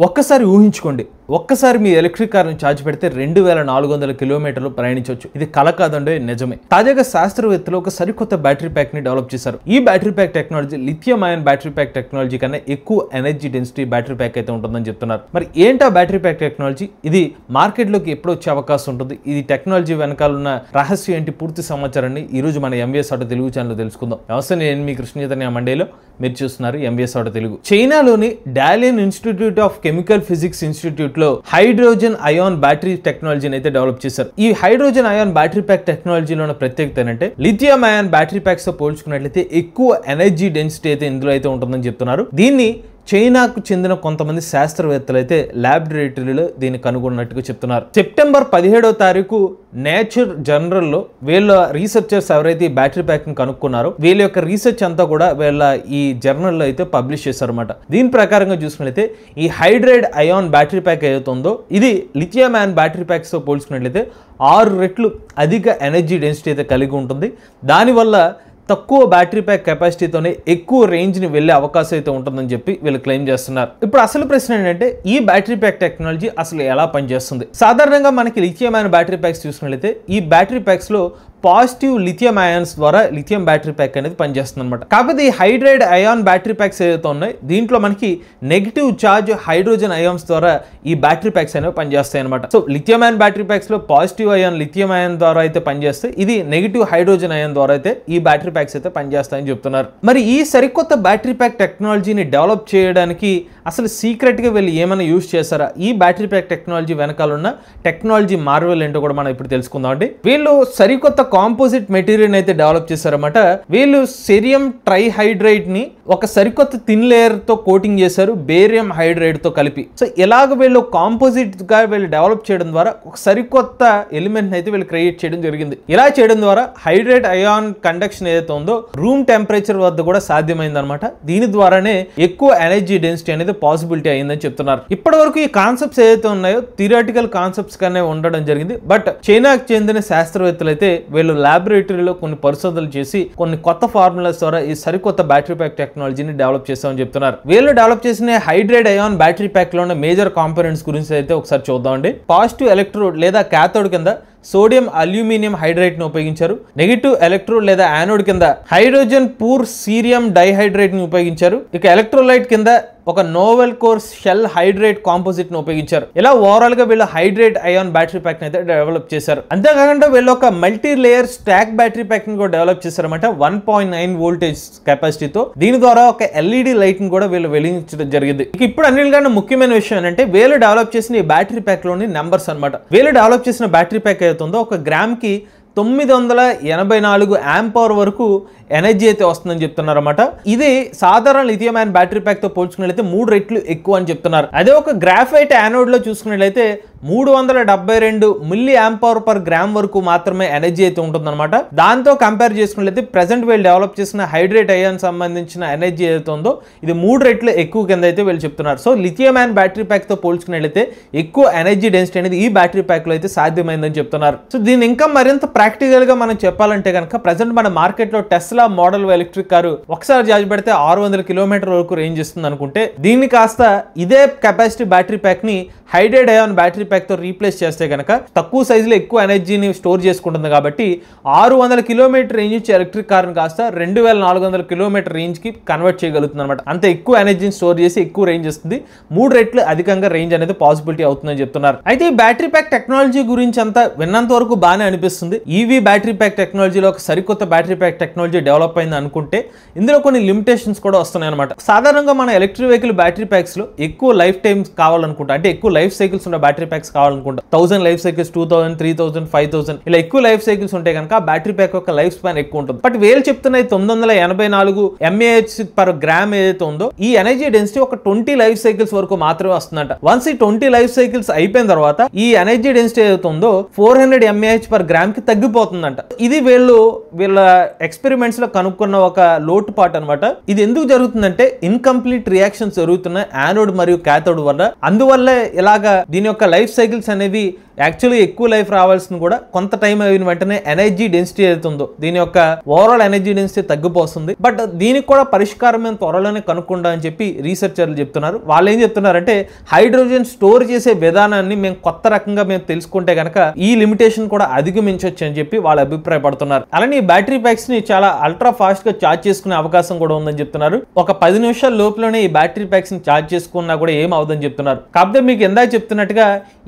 ఒక్కసారి ఊహించుకోండి, ఒక్కసారి మీ ఎలక్ట్రిక్ కార్ని ఛార్జ్ పెడితే 2400 కిలోమీటర్లు ప్రయాణించవచ్చు. ఇది కల కాదండి, నిజమే. తాజాగా శాస్త్రవేత్తలు ఒక సరికొత్త బ్యాటరీ ప్యాక్ ని డెవలప్ చేశారు. ఈ battery pack technology lithium ion battery pack technology కన్నా ఎక్కువ ఎనర్జీ డెన్సిటీ బ్యాటరీ ప్యాక్ అయితే ఉంటుందని చెప్తున్నారు. మరి ఏంటా బ్యాటరీ ప్యాక్ టెక్నాలజీ? ఇది మార్కెట్లోకి ఎప్పుడు వచ్చే అవకాశం ఉంటుంది? ఇది టెక్నాలజీ వెనకాల ఉన్న రహస్యం ఏంటి? పూర్తి సమాచారాన్ని ఈ రోజు మన ఎంవీఎస్ ఆటో తెలుగు ఛానల్ తెలుసుకుందాం. వ్యవసాయ నేను మీ కృష్ణ చైతన్య మండేలో, మీరు చూస్తున్నారు ఎంవీఎస్ ఆటో తెలుగు. చైనాలోని Dalian institute of chemical physics institute లో హైడ్రోజన్ అయాన్ బ్యాటరీ టెక్నాలజీని అయితే డెవలప్ చేశారు. ఈ హైడ్రోజన్ అయాన్ బ్యాటరీ ప్యాక్ టెక్నాలజీలో ఉన్న ప్రత్యేకత ఏంటంటే లిథియం అయాన్ బ్యాటరీ ప్యాక్స్ తో పోల్చుకున్నట్లయితే ఎక్కువ ఎనర్జీ డెన్సిటీ అయితే ఇందులో అయితే ఉంటుందని చెప్తున్నారు. దీన్ని చైనాకు చెందిన కొంతమంది శాస్త్రవేత్తలు అయితే ల్యాబొరేటరీలో దీన్ని కనుగొన్నట్టుగా చెప్తున్నారు. సెప్టెంబర్ 17వ తారీఖు నేచర్ జర్నల్లో వీళ్ళ రీసెర్చర్స్ ఎవరైతే ఈ బ్యాటరీ ప్యాక్ ని కనుక్కున్నారో వీళ్ళ యొక్క రీసెర్చ్ అంతా కూడా వీళ్ళ ఈ జర్నల్లో అయితే పబ్లిష్ చేశారన్నమాట. దీని ప్రకారంగా చూసుకున్నట్లయితే ఈ హైడ్రైడ్ అయాన్ బ్యాటరీ ప్యాక్ ఏదైతుందో ఇది లిథియం అయాన్ బ్యాటరీ ప్యాక్స్ తో పోల్చుకున్నట్లయితే 6 రెట్లు అధిక ఎనర్జీ డెన్సిటీ అయితే కలిగి ఉంటుంది. దానివల్ల తక్కువ బ్యాటరీ ప్యాక్ కెపాసిటీతోనే ఎక్కువ రేంజ్ ని వెళ్లే అవకాశం అయితే ఉంటుందని చెప్పి వీళ్ళు క్లెయిమ్ చేస్తున్నారు. ఇప్పుడు అసలు ప్రశ్న ఏంటంటే ఈ బ్యాటరీ ప్యాక్ టెక్నాలజీ అసలు ఎలా పనిచేస్తుంది? సాధారణంగా మనకి లిథియం అయాన్ బ్యాటరీ ప్యాక్స్ చూసుకున్నట్లయితే ఈ బ్యాటరీ ప్యాక్స్ లో పాజిటివ్ లిథియం అయాన్స్ ద్వారా లిథియం బ్యాటరీ ప్యాక్ అనేది పనిచేస్తుంది అనమాట. కాకపోతే ఈ హైడ్రైడ్ అయాన్ బ్యాటరీ ప్యాక్స్ ఏదైతే ఉన్నాయి దీంట్లో మనకి నెగిటివ్ చార్జ్ హైడ్రోజన్ అయాన్స్ ద్వారా ఈ బ్యాటరీ ప్యాక్స్ అనేవి పనిచేస్తాయి అనమాట. So lithium ion battery packs లో పాజిటివ్ అయాన్ లిథియం అయాన్ ద్వారా అయితే పనిచేస్తే ఇది నెగిటివ్ హైడ్రోజన్ అయాన్ ద్వారా అయితే ఈ బ్యాటరీ ప్యాక్స్ అయితే పనిచేస్తాయని చెప్తున్నారు. మరి ఈ సరికొత్త బ్యాటరీ ప్యాక్ టెక్నాలజీని డెవలప్ చేయడానికి అసలు సీక్రెట్ గా వీళ్ళు ఏమైనా యూజ్ చేస్తారా? ఈ బ్యాటరీ ప్యాక్ టెక్నాలజీ వెనకాల ఉన్న టెక్నాలజీ మార్వెల్ ఏంటో కూడా మనం ఇప్పుడు తెలుసుకుందాం అండి. వీళ్ళు సరికొత్త కాంపోజిట్ మెటీరియల్ అయితే డెవలప్ చేశారన్నమాట. వీళ్ళు సెరియం ట్రైహైడ్రైడ్ ని ఒక సరికొత్త థిన్ లేయర్ తో కోటింగ్ చేశారు బేరియం హైడ్రైడ్ తో కలిపి. సో ఇలాగ వీళ్ళు కాంపోజిట్ గా వీళ్ళు డెవలప్ చేయడం ద్వారా ఒక సరికొత్త ఎలిమెంట్ అయితే వీళ్ళు క్రియేట్ చేయడం జరిగింది. ఇలా చేయడం ద్వారా హైడ్రైడ్ అయాన్ కండక్షన్ ఏదైతే ఉందో రూమ్ టెంపరేచర్ వద్ద కూడా సాధ్యమైంది అనమాట. దీని ద్వారానే ఎక్కువ ఎనర్జీ డెన్సిటీ అనేది పాసిబిలిటీ అయిందని చెప్తున్నారు. ఇప్పటి వరకు ఈ కాన్సెప్ట్స్ ఏదైతే ఉన్నాయో థియరిటికల్ కాన్సెప్ట్స్ కనే ఉండడం జరిగింది. బట్ చైనాకు చెందిన శాస్త్రవేత్తలు అయితే వీళ్ళు ల్యాబొరేటరీలో కొన్ని పరిశోధనలు చేసి కొన్ని కొత్త ఫార్ములాస్ ద్వారా ఈ సరికొత్త బ్యాటరీ ప్యాక్ టెక్నాలజీని డెవలప్ చేస్తామని చెప్తున్నారు. వీళ్ళు డెవలప్ చేసిన హైడ్రైడ్ అయాన్ బ్యాటరీ ప్యాక్ లో ఉన్న మేజర్ కాంపోనెంట్స్ గురించి అయితే ఒకసారి చూద్దామండి. పాజిటివ్ ఎలక్ట్రోడ్ లేదా క్యాథోడ్ కింద సోడియం అల్యూమినియం హైడ్రైడ్ ని ఉపయోగించారు. నెగిటివ్ ఎలక్ట్రోడ్ లేదా యానోడ్ కింద హైడ్రోజన్ పూర్ సీరియం డైహైడ్రేట్ ని ఉపయోగించారు. ఇక ఎలక్ట్రోలైట్ కింద ఒక novel core shell hydrate composite ని ఉపయోగించారు. ఇలా ఓవరాల్ గా వీళ్ళు హైడ్రేట్ అయాన్ బ్యాటరీ ప్యాక్ ని అయితే డెవలప్ చేశారు. అంతేకాకుండా వీళ్ళు ఒక multi layer stock battery pack ని కూడా డెవలప్ చేశారన్నమాట 1.9 వోల్టేజ్ కెపాసిటీతో. దీని ద్వారా ఒక ఎల్ఈడి లైట్ ని కూడా వీళ్ళు వెలిగించడం జరిగింది. ఇక ఇప్పుడు అన్నిటికన్నా ముఖ్యమైన విషయం ఏంటంటే వీళ్ళు డెవలప్ చేసిన ఈ బ్యాటరీ ప్యాక్ లోని నెంబర్స్ అనమాట. వీళ్ళు డెవలప్ చేసిన బ్యాటరీ ప్యాక్ ఏదైతుందో ఒక గ్రామ్ కి 984 యాంపవర్ వరకు ఎనర్జీ అయితే వస్తుందని చెప్తున్నారు అనమాట. ఇది సాధారణ లిథియం అయాన్ బ్యాటరీ ప్యాక్ తో పోల్చుకున్నట్లయితే 3 రెట్లు ఎక్కువ అని చెప్తున్నారు. అదే ఒక గ్రాఫైట్ యానోడ్ లో చూసుకున్నట్లయితే 372 మిల్లీ యాంపవర్ పర్ గ్రామ్ వరకు మాత్రమే ఎనర్జీ అయితే ఉంటుందన్నమాట. దాంతో కంపేర్ చేసుకున్నట్లయితే ప్రెసెంట్ వీళ్ళు డెవలప్ చేసిన హైడ్రేట్ అయాన్ సంబంధించిన ఎనర్జీ ఏదైతే ఉందో ఇది 3 రెట్లు ఎక్కువ కింద అయితే వీళ్ళు చెప్తున్నారు. So lithium ion battery pack తో పోల్చుకున్నట్లయితే ఎక్కువ ఎనర్జీ డెన్సిటీ అనేది ఈ బ్యాటరీ ప్యాక్ లో అయితే సాధ్యమైందని చెప్తున్నారు. సో దీని ఇంకా మరింత ప్రాక్టికల్ గా మనం చెప్పాలంటే కనుక ప్రెసెంట్ మన మార్కెట్ లో టెస్లా మోడల్ ఎలక్ట్రిక్ కారు ఒకసారి ఛార్జ్ పెడితే 600 కిలోమీటర్ వరకు రేంజ్ ఇస్తుంది అనుకుంటే దీన్ని కాస్త ఇదే కెపాసిటీ బ్యాటరీ ప్యాక్ ని హైడ్రైడ్ అయాన్ బ్యాటరీ ప్యాక్ తో రీప్లేస్ చేస్తే కనుక తక్కువ సైజులో ఎక్కువ ఎనర్జీని స్టోర్ చేసుకుంటుంది కాబట్టి 600 కిలోమీటర్ రేంజ్ నుంచి ఎలక్ట్రిక్ కార్ కాస్త 2400 కిలోమీటర్ రేంజ్ కి కన్వర్ట్ చేయగలుగుతుంది అనమాట. అంత ఎక్కువ ఎనర్జీని స్టోర్ చేసి ఎక్కువ రేంజ్ ఇస్తుంది. 3 రెట్లు అధికంగా రేంజ్ అనేది పాసిబిలిటీ అవుతుందని చెప్తున్నారు. అయితే ఈ బ్యాటరీ ప్యాక్ టెక్నాలజీ గురించి అంతా విన్నంత వరకు బాగానే అనిపిస్తుంది. ఈవీ బ్యాటరీ ప్యాక్ టెక్నాలజీలో ఒక సరికొత్త బ్యాటరీ ప్యాక్ టెక్నాలజీ డెవలప్ అయింది అనుకుంటే ఇందులో కొన్ని లిమిటేషన్స్ కూడా వస్తున్నాయి అనమాట. సాధారణంగా మన ఎలక్ట్రిక్ వెహికల్ బ్యాటరీ ప్యాక్స్ లో ఎక్కువ లైఫ్ టైమ్స్ కావాలనుకుంటా, అంటే ఎక్కువ లైఫ్ సైకిల్స్ ఉన్న బ్యాటరీ ప్యాక్స్ కావాలనుకుంటా 1000 లైఫ్ సైకిల్స్, 2000, 3000, 5000 ఇలా ఎక్కువ లైఫ్ సైకిల్స్ ఉంటే కనుక బ్యాటరీ ప్యాక్ యొక్క లైఫ్ స్పాన్ ఎక్కువ ఉంటుంది. బట్ వీళ్ళు చెప్తున్న 984 mAh పర్ గ్రామ్ ఏదైతే ఉందో ఈ ఎనర్జీ డెన్సిటీ ఒక 20 లైఫ్ సైకిల్స్ వరకు మాత్రమే వస్తుందంట. వన్స్ ఈ 20 లైఫ్ సైకిల్స్ అయిపోయిన తర్వాత ఈ ఎనర్జీ డెన్సిటీ ఏదైతే ఉందో 400 mAh పర్ గ్రామ్ కి తగ్గిపోతుందంట. ఇది వీళ్ళ ఎక్స్పెరిమెంట్స్ లో కనుక్కున్న ఒక లోటుపాటు అనమాట. ఇది ఎందుకు జరుగుతుందంటే ఇన్కంప్లీట్ రియాక్షన్స్ జరుగుతున్న యానోడ్ మరియు క్యాథోడ్ వల్ల. అందువల్ల ఇలాగా దీని యొక్క లైఫ్ సైకిల్స్ అనేవి యాక్చువల్లీ ఎక్కువ లైఫ్ రావాల్సింది కూడా కొంత టైం అయిన వెంటనే ఎనర్జీ డెన్సిటీ అవుతుందో దీని యొక్క ఓవరాల్ ఎనర్జీ డెన్సిటీ తగ్గిపోతుంది. బట్ దీనికి కూడా పరిష్కారం మేము త్వరలోనే కనుక్కుంటా అని చెప్పి రీసెర్చర్లు చెప్తున్నారు. వాళ్ళు ఏం చెప్తున్నారంటే హైడ్రోజన్ స్టోర్ చేసే విధానాన్ని మేము కొత్త రకంగా మేము తెలుసుకుంటే కనుక ఈ లిమిటేషన్ కూడా అధిగమించవచ్చు అని చెప్పి వాళ్ళు అభిప్రాయపడుతున్నారు. అలానే ఈ బ్యాటరీ ప్యాక్స్ ని చాలా అల్ట్రా ఫాస్ట్ గా ఛార్జ్ చేసుకునే అవకాశం కూడా ఉందని చెప్తున్నారు. ఒక 10 నిమిషాల లోపలనే ఈ బ్యాటరీ ప్యాక్స్ ని ఛార్జ్ చేసుకున్నా కూడా ఏం అవుదని చెప్తున్నారు. కాకపోతే మీకు ఎందాక చెప్తున్నట్టుగా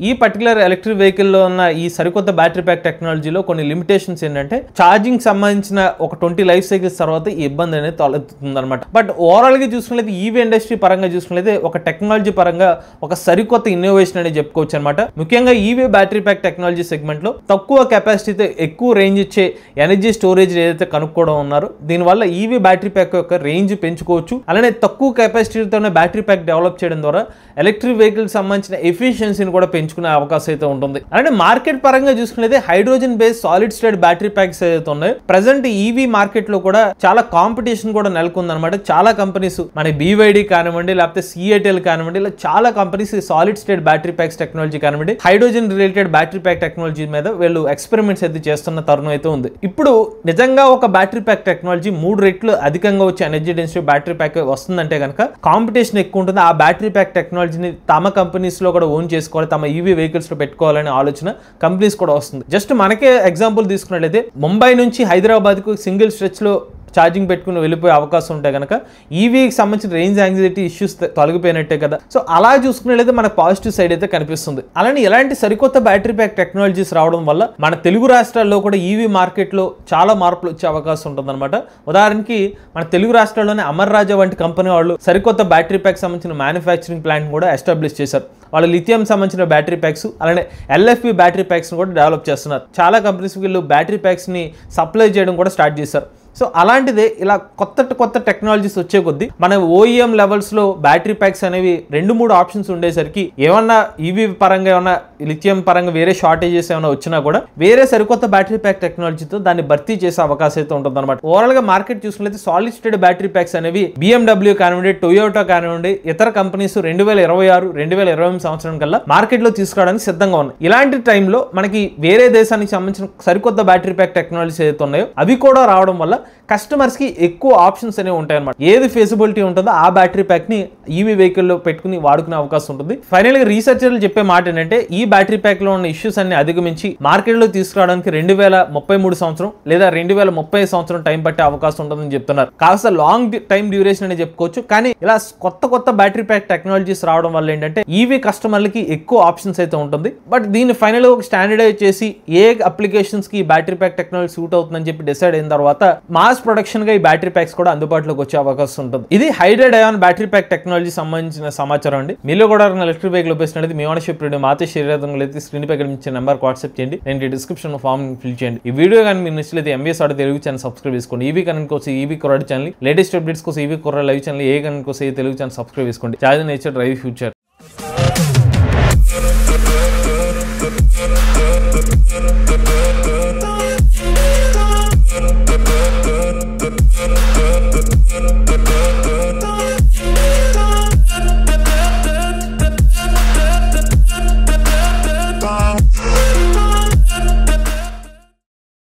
ఈ పర్టికులర్ ఎలక్ట్రిక్ వెహికల్ లో ఉన్న ఈ సరికొత్త బ్యాటరీ ప్యాక్ టెక్నాలజీలో కొన్ని లిమిటేషన్స్ ఏంటంటే ఛార్జింగ్ సంబంధించిన ఒక 20 లైఫ్ సైకిల్స్ తర్వాత ఈ ఇబ్బంది అనేది తలెత్తుతుంది అనమాట. బట్ ఓవరాల్ గా చూసుకున్నట్లయితే ఈవీ ఇండస్ట్రీ పరంగా చూసుకున్నట్లయితే ఒక టెక్నాలజీ పరంగా ఒక సరికొత్త ఇన్నోవేషన్ అనేది చెప్పుకోవచ్చు అనమాట. ముఖ్యంగా EV battery pack technology segment లో తక్కువ కెపాసిటీతో ఎక్కువ రేంజ్ ఇచ్చే ఎనర్జీ స్టోరేజ్ ఏదైతే కనుక్కోవడం ఉన్నారు దీనివల్ల ఈవీ బ్యాటరీ ప్యాక్ యొక్క రేంజ్ పెంచుకోవచ్చు. అలానే తక్కువ కెపాసిటీతోనే బ్యాటరీ ప్యాక్ డెవలప్ చేయడం ద్వారా ఎలక్ట్రిక్ వెహికల్ సంబంధించిన ఎఫిషియన్సీని కూడా పెంచుకునే అవకాశం అయితే ఉంటుంది. అలానే మార్కెట్ పరంగా చూసుకునేది hydrogen based solid state battery packs ఏదైతే ఉన్నాయో ప్రెసెంట్ ఈవీ మార్కెట్ లో కూడా చాలా కాంపిటీషన్ కూడా నెలకొంది అనమాట. చాలా కంపెనీస్ మన BYD కానివ్వండి లేకపోతే CATL కానివ్వండి ఇలా చాలా companies solid state battery packs technology కానివ్వండి hydrogen related battery pack technology మీద వీళ్ళు ఎక్స్పెరిమెంట్స్ అయితే చేస్తున్న తరుణం అయితే ఉంది. ఇప్పుడు నిజంగా ఒక బ్యాటరీ ప్యాక్ టెక్నాలజీ 3 రెట్లు అధికంగా వచ్చే ఎనర్జీ డెన్సిటీ బ్యాటరీ ప్యాక్ వస్తుందంటే కనుక కాంపిటీషన్ ఎక్కువ ఉంటుంది. ఆ బ్యాటరీ ప్యాక్ టెక్నాలజీని తమ కంపెనీస్ లో కూడా ఓన్ చేసుకోవాలి, తమ ఈవీ వెహికల్స్ లో పెట్టుకోవాలనే ఆలోచన కంపెనీస్ కూడా వస్తుంది. జస్ట్ మనకే ఎగ్జాంపుల్ తీసుకున్నట్లయితే ముంబై నుంచి హైదరాబాద్ కు సింగిల్ స్ట్రెచ్ లో ఛార్జింగ్ పెట్టుకుని వెళ్ళిపోయే అవకాశం ఉంటాయి కనుక ఈవీకి సంబంధించిన రేంజ్ యాంగ్జైటీ ఇష్యూస్ తొలగిపోయినట్టే కదా. సో అలా చూసుకున్నట్లయితే మనకు పాజిటివ్ సైడ్ అయితే కనిపిస్తుంది. అలానే ఇలాంటి సరికొత్త బ్యాటరీ ప్యాక్ టెక్నాలజీస్ రావడం వల్ల మన తెలుగు రాష్ట్రాల్లో కూడా ఈవీ మార్కెట్లో చాలా మార్పులు వచ్చే అవకాశం ఉంటుంది అనమాట. ఉదాహరణకి మన తెలుగు రాష్ట్రాల్లోనే అమర్ రాజా వంటి కంపెనీ వాళ్ళు సరికొత్త బ్యాటరీ ప్యాక్ సంబంధించిన మ్యానుఫ్యాక్చరింగ్ ప్లాంట్ కూడా ఎస్టాబ్లిష్ చేశారు. వాళ్ళు లిథియం సంబంధించిన బ్యాటరీ ప్యాక్స్ అలానే LFP బ్యాటరీ ప్యాక్స్ కూడా డెవలప్ చేస్తున్నారు. చాలా కంపెనీస్ వీళ్ళు బ్యాటరీ ప్యాక్స్ ని సప్లై చేయడం కూడా స్టార్ట్ చేశారు. సో అలాంటిదే ఇలా కొత్త టెక్నాలజీస్ వచ్చే కొద్దీ మన OEM లెవెల్స్ లో బ్యాటరీ ప్యాక్స్ అనేవి 2-3 ఆప్షన్స్ ఉండేసరికి ఏమన్నా ఈవీ పరంగా ఏమన్నా లిథియం పరంగా వేరే షార్టేజెస్ ఏమైనా వచ్చినా కూడా వేరే సరికొత్త బ్యాటరీ ప్యాక్ టెక్నాలజీతో దాన్ని భర్తీ చేసే అవకాశం అయితే ఉంటుంది అనమాట. ఓవరాల్ గా మార్కెట్ చూసుకున్నట్లయితే సాలిడ్ స్టేట్ బ్యాటరీ ప్యాక్స్ అనేవి BMW కానివ్వండి టొయోటా కానివ్వండి ఇతర కంపెనీస్ 2026-2028 సంవత్సరం కల్లా మార్కెట్ లో తీసుకురావడానికి సిద్ధంగా ఉన్నాయి. ఇలాంటి టైంలో మనకి వేరే దేశానికి సంబంధించిన సరికొత్త బ్యాటరీ ప్యాక్ టెక్నాలజీస్ ఏదైతే ఉన్నాయో అవి కూడా రావడం వల్ల కస్టమర్స్ కి ఎక్కువ ఆప్షన్స్ అనేవి ఉంటాయి అనమాట. ఏది ఫెసిబిలిటీ ఉంటుందో ఆ బ్యాటరీ ప్యాక్ ని ఈవీ వెహికల్ లో పెట్టుకుని వాడుకునే అవకాశం ఉంటుంది. ఫైనల్ గా రీసెర్చర్లు చెప్పే మాట ఏంటంటే ఈ బ్యాటరీ ప్యాక్ లో ఉన్న ఇష్యూస్ అన్ని అధిగమించి మార్కెట్ లో తీసుకురావడానికి 2033 సంవత్సరం లేదా 2030 సంవత్సరం టైం పట్టే అవకాశం ఉంటుందని చెప్తున్నారు. కాస్త లాంగ్ టైం డ్యూరేషన్ అని చెప్పుకోవచ్చు. కానీ ఇలా కొత్త బ్యాటరీ ప్యాక్ టెక్నాలజీస్ రావడం వల్ల ఏంటంటే ఈవీ కస్టమర్లకి ఎక్కువ ఆప్షన్స్ అయితే ఉంటుంది. బట్ దీన్ని ఫైనల్ గా ఒక స్టాండర్డైజ్ చేసి ఏ అప్లికేషన్స్ కి బ్యాటరీ ప్యాక్ టెక్నాలజీ సూట్ అవుతుందని చెప్పి డిసైడ్ అయిన తర్వాత మాస్ ప్రొడక్షన్ గా ఈ బ్యాటరీ ప్యాక్స్ కూడా అందుబాటులోకి వచ్చే అవకాశం ఉంటుంది. ఇది hydride ion battery pack technology సంబంధించిన సమాచారం అండి. మీలో కూడా ఎలక్ట్రిక్ వెహికల్ ఉపయోగిస్తున్నది మీ ఓనర్షిప్ రేడియో మాతే శరీరంలో అయితే స్క్రీన్ పై కనిపించే నెంబర్ వాట్సాప్ చేయండి. నేను డిస్క్రిప్షన్ ఫామ్ ఫిల్ చేయండి. ఈ వీడియో కానీ మీకు నచ్చితే MVS auto Telugu channel subscribe చేసుకోండి. ఈవీ కరెంట్ కోసం ఈవీ కొరాడ్ ఛానల్, లేటెస్ట్ అప్డేట్స్ కోసం ఈవీ కొరాడ్ లైవ్ ఛానల్, ఏ కరెంట్ కోసం తెలుగు ఛానల్ సబ్స్క్రైబ్ చేసుకోండి. Charge nature drive future.